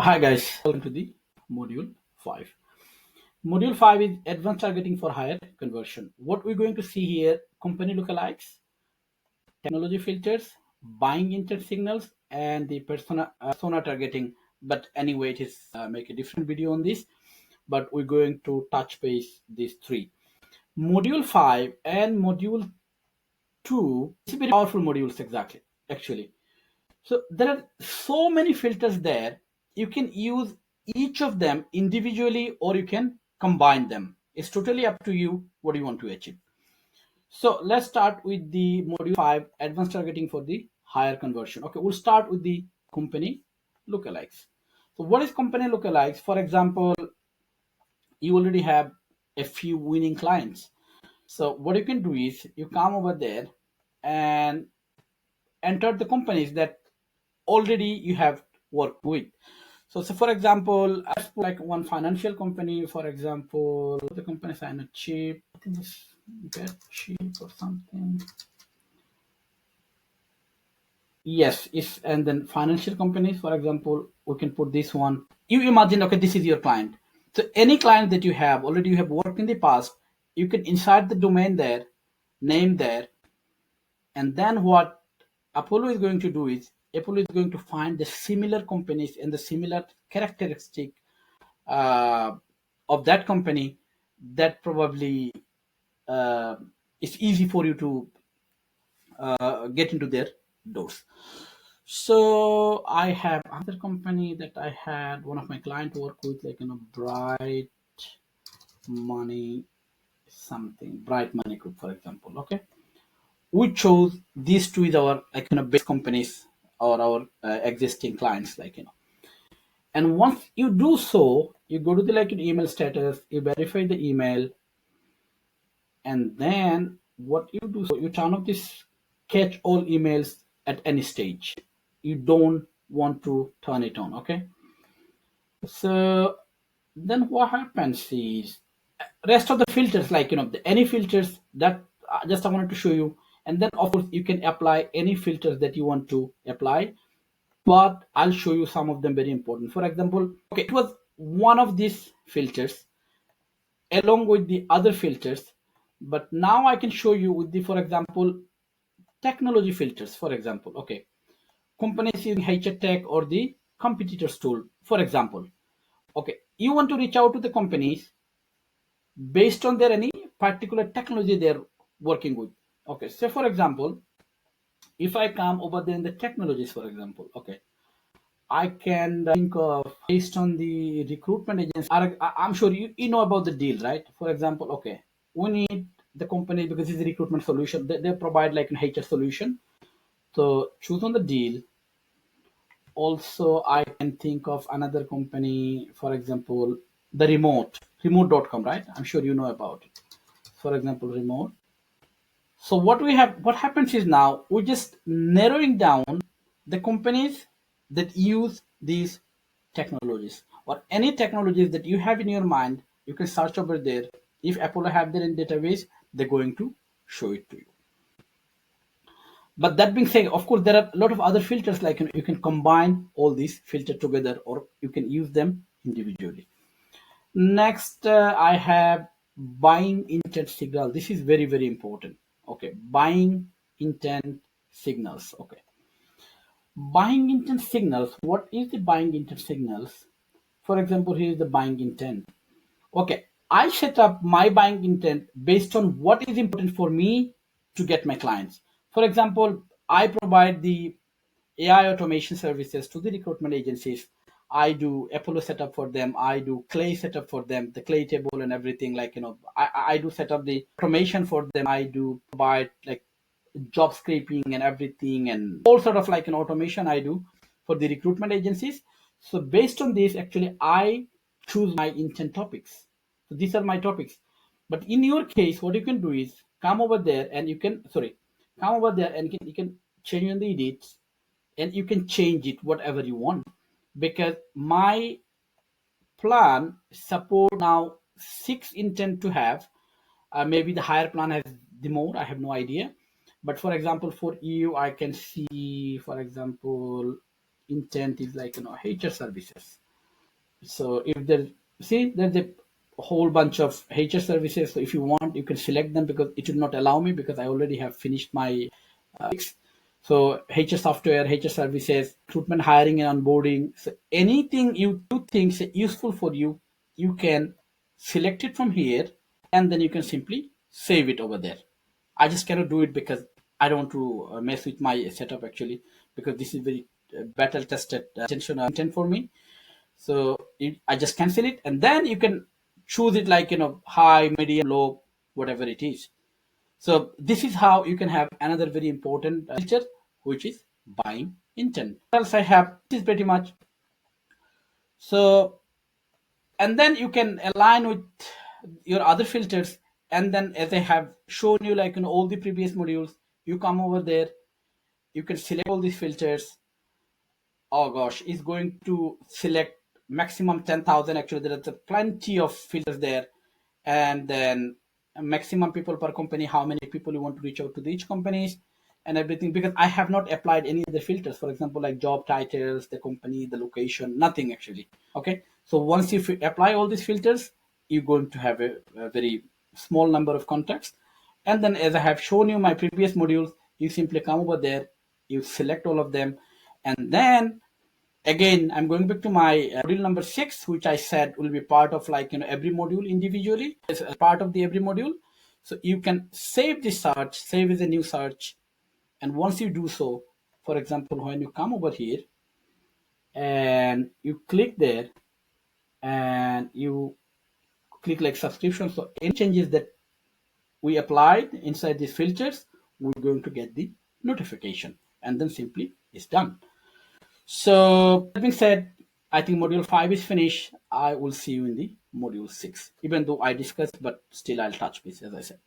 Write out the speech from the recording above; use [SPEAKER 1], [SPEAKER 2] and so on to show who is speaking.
[SPEAKER 1] Hi guys, welcome to the module 5. Module 5 is advanced targeting for higher conversion. What we're going to see here, company lookalikes, technology filters, buying intent signals, and the persona targeting. But anyway, it is make a different video on this, but we're going to touch base these three. Module 5 and module 2 is very powerful modules exactly, actually. So there are so many filters there. You can use each of them individually or you can combine them. It's totally up to you what you want to achieve. So let's start with the module 5 advanced targeting for the higher conversion. Okay, we'll start with the company lookalikes. So what is company lookalikes? For example, you already have a few winning clients. So what you can do is you come over there and enter the companies that already you have worked with. So for example, I put like one financial company, for example, the company sign a cheap, I think it's get cheap or something. Yes, if and then financial companies, for example, we can put this one. You imagine, okay, this is your client. So any client that you have already you have worked in the past, you can insert the domain there, name there, and then what Apollo is going to do is Apollo is going to find the similar companies and the similar characteristic uh, of that company that probably uh, it's easy for you to get into their doors. So I have another company that I had one of my client work with, like Bright Money something, Bright Money Group, for example. Okay, we chose these two is our base companies or our existing clients, and once you do so, you go to the email status, you verify the email, and then what you do, so you turn off this catch all emails at any stage. You don't want to turn it on. Okay, so then what happens is rest of the filters, any filters that just I wanted to show you, and then of course you can apply any filters that you want to apply, but I'll show you some of them very important. For example, okay, it was one of these filters along with the other filters, but now I can show you with the, for example, technology filters. For example, okay, companies using HR Tech or the competitors tool, for example. Okay, you want to reach out to the companies based on their any particular technology they're working with. Okay, so for example, if I come over there in the technologies, for example, okay, I can think of based on the recruitment agency. I'm sure you know about the deal, right? For example, okay, we need the company because it's a recruitment solution. They provide like an HR solution. So choose on the deal. Also, I can think of another company, for example, the remote.com, right? I'm sure you know about it. For example, remote. So what happens is now we're just narrowing down the companies that use these technologies or any technologies that you have in your mind. You can search over there. If Apollo have their in database, they're going to show it to you. But that being said, of course, there are a lot of other filters, you can combine all these filters together or you can use them individually. Next, I have buying intent signal. This is very, very important. Okay, buying intent signals. Okay, buying intent signals. What is the buying intent signals? For example, here is the buying intent. Okay, I set up my buying intent based on what is important for me to get my clients. For example, I provide the AI automation services to the recruitment agencies. I do Apollo setup for them. I do Clay setup for them, the Clay table and everything. I do set up the automation for them. I do provide like job scraping and everything and all sort of like an automation I do for the recruitment agencies. So based on this, actually, I choose my intent topics. So these are my topics. But in your case, what you can do is come over there and come over there and you can change on the edits and you can change it whatever you want, because my plan support now 6 intent to have. Maybe the higher plan has the more, I have no idea. But for example, for you, I can see, for example, intent is HR services. So if there, see, there's a whole bunch of HR services. So if you want, you can select them because it will not allow me because I already have finished my so HR software, HR services, recruitment, hiring and onboarding. So anything you think is useful for you, you can select it from here, and then you can simply save it over there. I just cannot do it because I don't want to mess with my setup actually, because this is very battle tested attention intent for me. So I just cancel it, and then you can choose it like high, medium, low, whatever it is. So this is how you can have another very important feature, which is buying intent. What else I have? This is pretty much. So and then you can align with your other filters. And then as I have shown you, like in all the previous modules, you come over there, you can select all these filters. Oh gosh, it's going to select maximum 10,000. Actually, there is a plenty of filters there. And then maximum people per company, how many people you want to reach out to each companies and everything. Because I have not applied any of the filters, for example, like job titles, the company, the location, nothing actually. Okay. So once you apply all these filters, you're going to have a very small number of contacts. And then as I have shown you my previous modules, you simply come over there, you select all of them, and then again I'm going back to my module number 6, which I said will be part of like every module individually as a part of the every module. So you can save this search, save as a new search. And once you do so, for example, when you come over here and you click there and you click like subscription, so any changes that we applied inside these filters, we're going to get the notification, and then simply it's done. So that being said, I think module 5 is finished. I will see you in the module 6, even though I discussed, but still I'll touch base as I said.